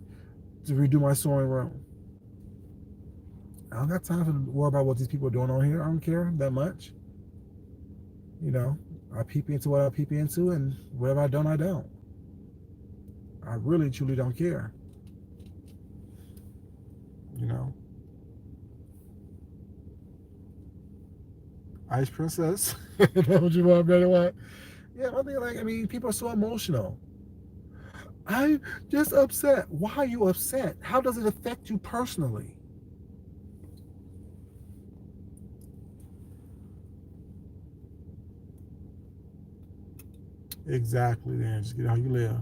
to redo my sewing room. I don't got time to worry about what these people are doing on here. I don't care that much. You know, I peep into what I peep into, and whatever I don't, I don't. I really, truly don't care. You know, Ice Princess. That's what you want, better what? Yeah, I think like I mean, people are so emotional. I'm just upset. Why are you upset? How does it affect you personally? Exactly. Then just get how you live.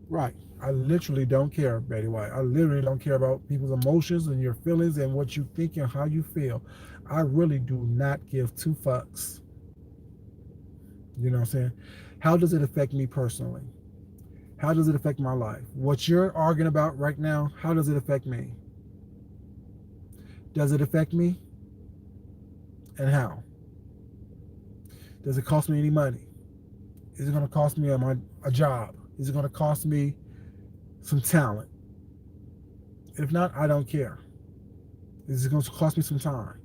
Right. I literally don't care, Betty White. I literally don't care about people's emotions and your feelings and what you think and how you feel. I really do not give two fucks. You know what I'm saying? How does it affect me personally? How does it affect my life? What you're arguing about right now, how does it affect me? Does it affect me? And how? Does it cost me any money? Is it going to cost me a job? Is it going to cost me some talent? If not, I don't care. Is it going to cost me some time?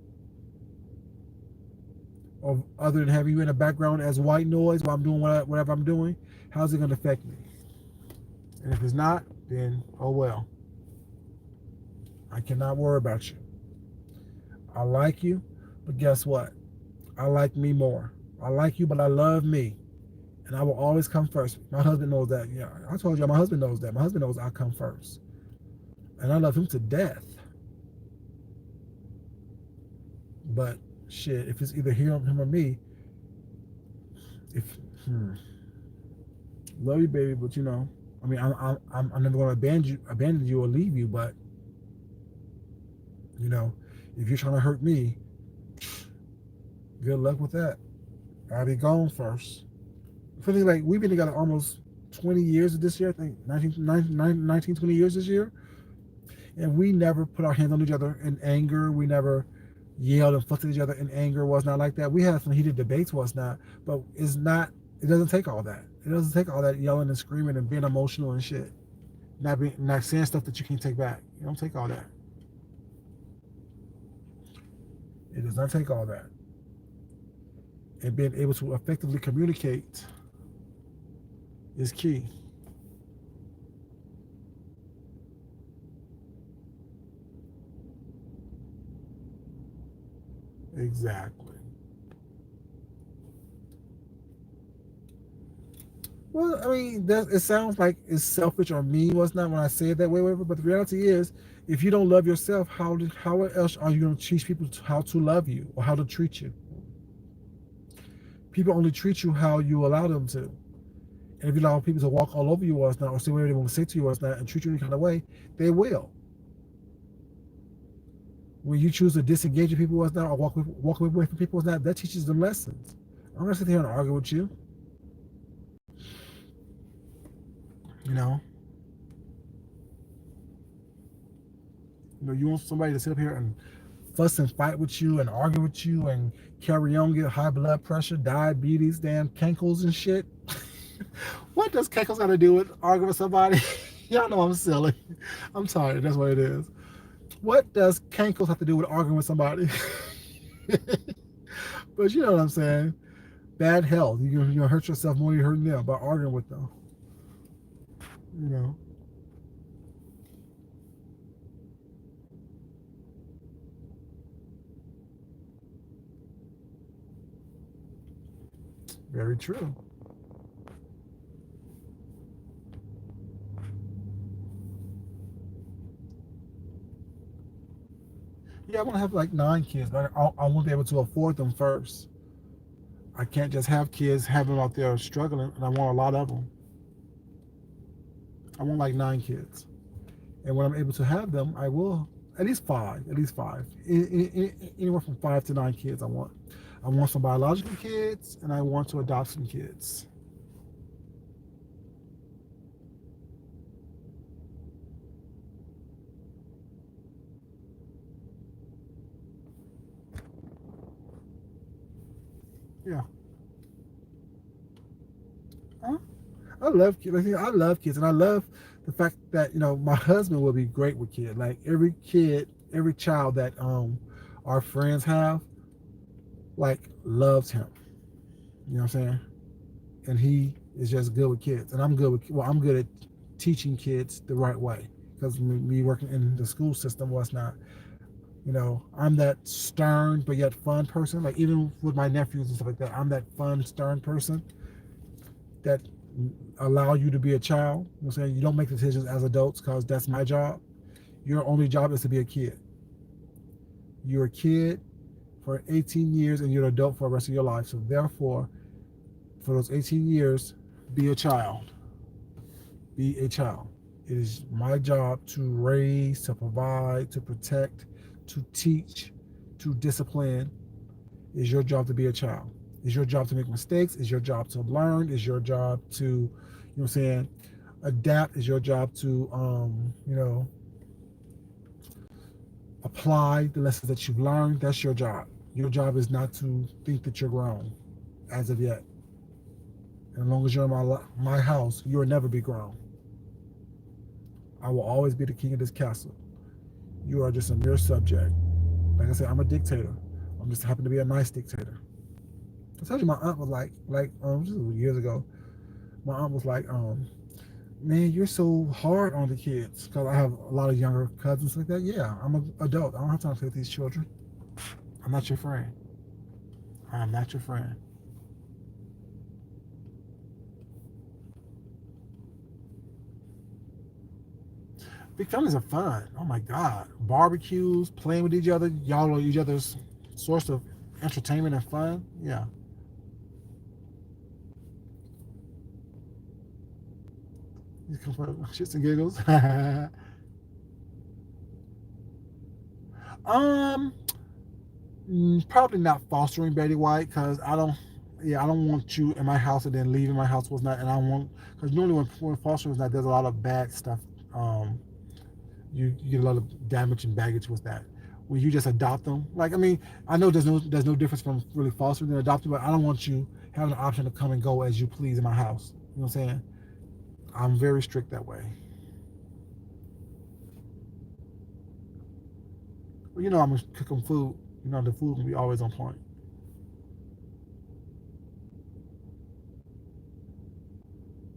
Or other than having you in the background as white noise while I'm doing whatever I'm doing, how's it going to affect me? And if it's not, then oh well. I cannot worry about you. I like you, but guess what? I like me more. I like you, but I love me. And I will always come first. My husband knows that. Yeah, I told you, my husband knows that. My husband knows I come first. And I love him to death. But shit, if it's either him or me, if love you, baby, but you know, I mean, I'm never going to abandon you or leave you. But you know, if you're trying to hurt me, good luck with that. I'll be gone first. I think like we've been together almost 20 years this year. I think 19, 20 years this year, and we never put our hands on each other in anger. We never yelled and fussed at each other in anger. Was not like that. We had some heated debates. Was not, but it's not. It doesn't take all that. It doesn't take all that yelling and screaming and being emotional and shit. Not saying stuff that you can't take back. You don't take all that. It does not take all that. And being able to effectively communicate is key. Exactly. Well, I mean, it sounds like it's selfish or mean, was not when I say it that way, whatever. But the reality is, if you don't love yourself, how else are you going to teach people how to love you or how to treat you? People only treat you how you allow them to. And if you allow people to walk all over you or not, or say whatever they want to say to you or not, and treat you any kind of way, they will. When you choose to disengage with people or not, or walk away from people or not, that teaches them lessons. I'm going to sit here and argue with you. You know, you want somebody to sit up here and fuss and fight with you and argue with you and carry on, get high blood pressure, diabetes, damn cankles and shit. What does cankles got to do with arguing with somebody? Y'all know I'm silly. I'm tired. That's what it is. What does cankles have to do with arguing with somebody? But you know what I'm saying. Bad health. You're gonna hurt yourself more than you're hurting them by arguing with them. You know. Very true. Yeah, I want to have like 9 kids, but I won't be able to afford them first. I can't just have kids, have them out there struggling, and I want a lot of them. I want like 9 kids, and when I'm able to have them, I will at least five, at least five, anywhere from 5 to 9 kids. I want some biological kids, and I want to adopt some kids. Yeah, huh? I love kids. I love kids, and I love the fact that my husband will be great with kids. Like every kid, every child that our friends have, like loves him. You know what I'm saying? And he is just good with kids, and I'm good with. Well, I'm good at teaching kids the right way because me working in the school system was not. I'm that stern but yet fun person. Like even with my nephews and stuff like that, I'm that fun, stern person that allow you to be a child. You know what I'm saying? You don't make decisions as adults because that's my job. Your only job is to be a kid. You're a kid for 18 years and you're an adult for the rest of your life. So therefore, for those 18 years, be a child. Be a child. It is my job to raise, to provide, to protect, to teach, to discipline. It's your job to be a child. It's your job to make mistakes. It's your job to learn. It's your job to, what I'm saying, adapt. It's your job to, apply the lessons that you've learned. That's your job. Your job is not to think that you're grown as of yet. And as long as you're in my house, you will never be grown. I will always be the king of this castle. You are just a mere subject. Like I said, I'm a dictator. I'm just happen to be a nice dictator. I told you my aunt was this was years ago. My aunt was like, man, you're so hard on the kids because I have a lot of younger cousins like that. Yeah, I'm an adult. I don't have time to play with these children. I'm not your friend. I am not your friend. Big families are fun. Oh my God. Barbecues, playing with each other. Y'all are each other's source of entertainment and fun. Yeah. You come for shits and giggles. um, Probably not fostering Betty White because I don't. Yeah, I don't want you in my house and then leaving my house was not. And I want because normally when fostering is not, there's a lot of bad stuff. Um, you get a lot of damage and baggage with that. When you just adopt them, like I mean, I know there's no difference from really fostering and adopting, but I don't want you having the option to come and go as you please in my house. You know what I'm saying? I'm very strict that way. Well, I'm gonna cook them food. The food can be always on point.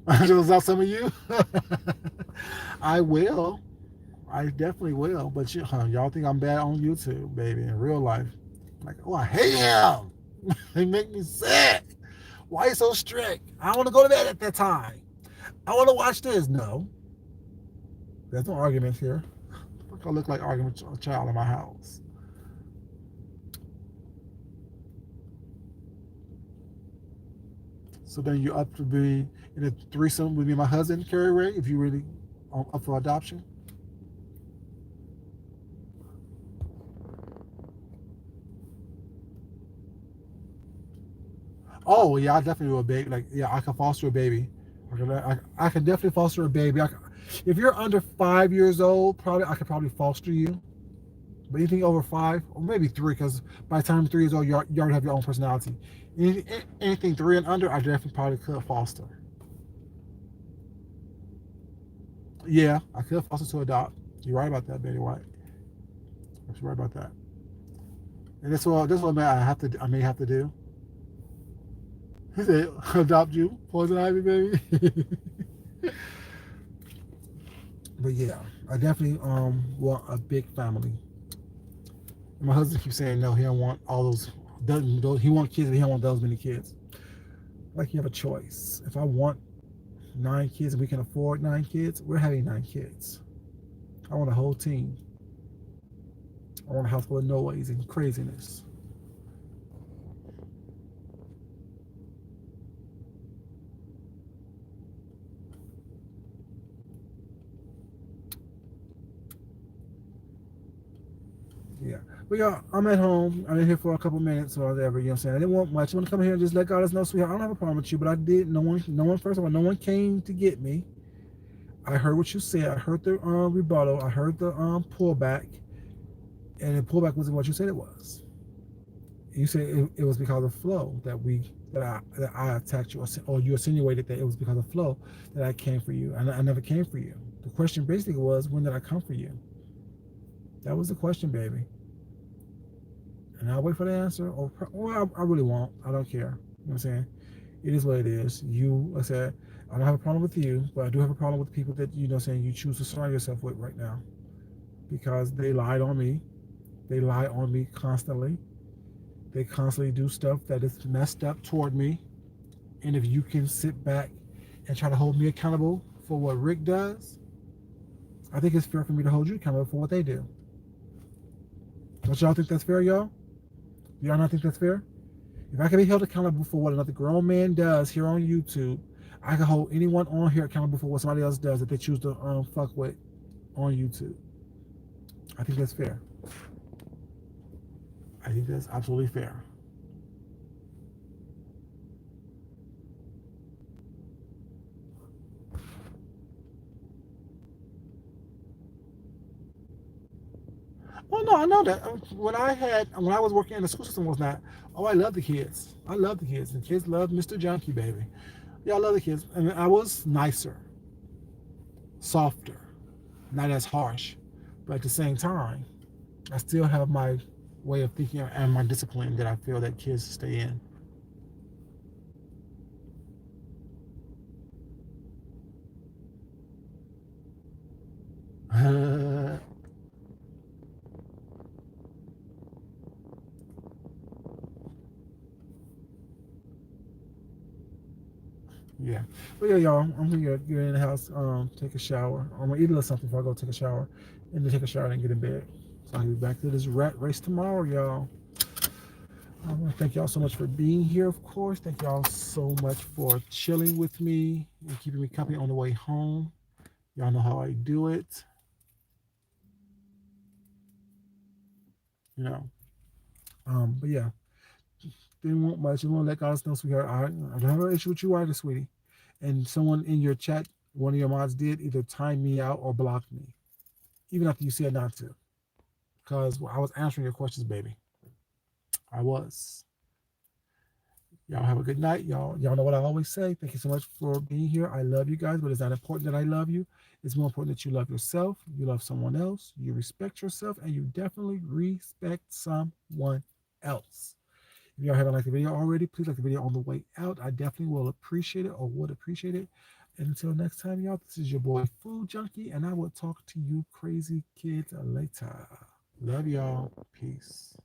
Was that some of you? I will. I definitely will. But y'all think I'm bad on YouTube, baby, in real life. Like, oh, I hate him. They make me sick. Why are you so strict? I want to go to bed at that time. I want to watch this. No, there's no arguments here. I look like argument a child in my house. So then you're up to be in a threesome with me and my husband, Carrie Ray, if you really up for adoption. Oh yeah, I definitely do a baby. Like yeah, I can foster a baby. I can definitely foster a baby. If you're under 5 years old, probably I could probably foster you. But anything over five, or maybe three, because by the time 3 years old, you already have your own personality. Anything three and under, I definitely probably could foster. Yeah, I could foster to adopt. You're right about that, Betty White. I'm sorry about that. And that's what I may have to do. He said, adopt you, poison ivy, baby. But yeah, I definitely want a big family. And my husband keeps saying no, he don't want all those he want kids, but he don't want those many kids. Like you have a choice. If I want 9 kids and we can afford 9 kids, we're having 9 kids. I want a whole team. I want a house full of noise and craziness. Yeah. But y'all, I'm at home. I'm in here for a couple minutes or whatever, you know what I'm saying? I didn't want much. I want to come here and just let God know, sweetheart, I don't have a problem with you, but I did. No one, first of all, no one came to get me. I heard what you said. I heard the rebuttal. I heard the pullback. And the pullback wasn't what you said it was. You said it was because of flow that I attacked you, or you insinuated that it was because of flow that I came for you. I never came for you. The question basically was, when did I come for you? That was the question, baby. And I'll wait for the answer, or I really won't. I don't care. You know what I'm saying? It is what it is. Like I said, I don't have a problem with you, but I do have a problem with the people that, saying you choose to surround yourself with right now, because they lied on me. They lie on me constantly. They constantly do stuff that is messed up toward me. And if you can sit back and try to hold me accountable for what Rick does, I think it's fair for me to hold you accountable for what they do. Don't y'all think that's fair, y'all? Do y'all not think that's fair? If I can be held accountable for what another grown man does here on YouTube, I can hold anyone on here accountable for what somebody else does that they choose to fuck with on YouTube. I think that's fair. I think that's absolutely fair. Well, no, I know that. When I was working in the school system was not. Oh, I love the kids. I love the kids. The kids love Mr. Junkie, baby. Yeah, I love the kids. I mean, I was nicer, softer, not as harsh, but at the same time, I still have my way of thinking and my discipline that I feel that kids stay in. Yeah. But yeah, y'all, I'm gonna get in the house, take a shower. I'm gonna eat a little something before I go take a shower, and then take a shower and get in bed. So I'll be back to this rat race tomorrow, y'all. I want to thank y'all so much for being here, of course. Thank y'all so much for chilling with me and keeping me company on the way home. Y'all know how I do it. You know. But yeah, didn't want much. Just want to let God know, sweetheart. I don't have an issue with you either, sweetie. And someone in your chat, one of your mods did either time me out or block me, even after you said not to. Because I was answering your questions, baby. I was. Y'all have a good night. Y'all know what I always say. Thank you so much for being here. I love you guys, but it's not important that I love you. It's more important that you love yourself, you love someone else, you respect yourself, and you definitely respect someone else. If y'all haven't liked the video already, please like the video on the way out. I definitely will appreciate it, or would appreciate it. And until next time, y'all, this is your boy Food Junkie, and I will talk to you crazy kids later. Love y'all. Peace.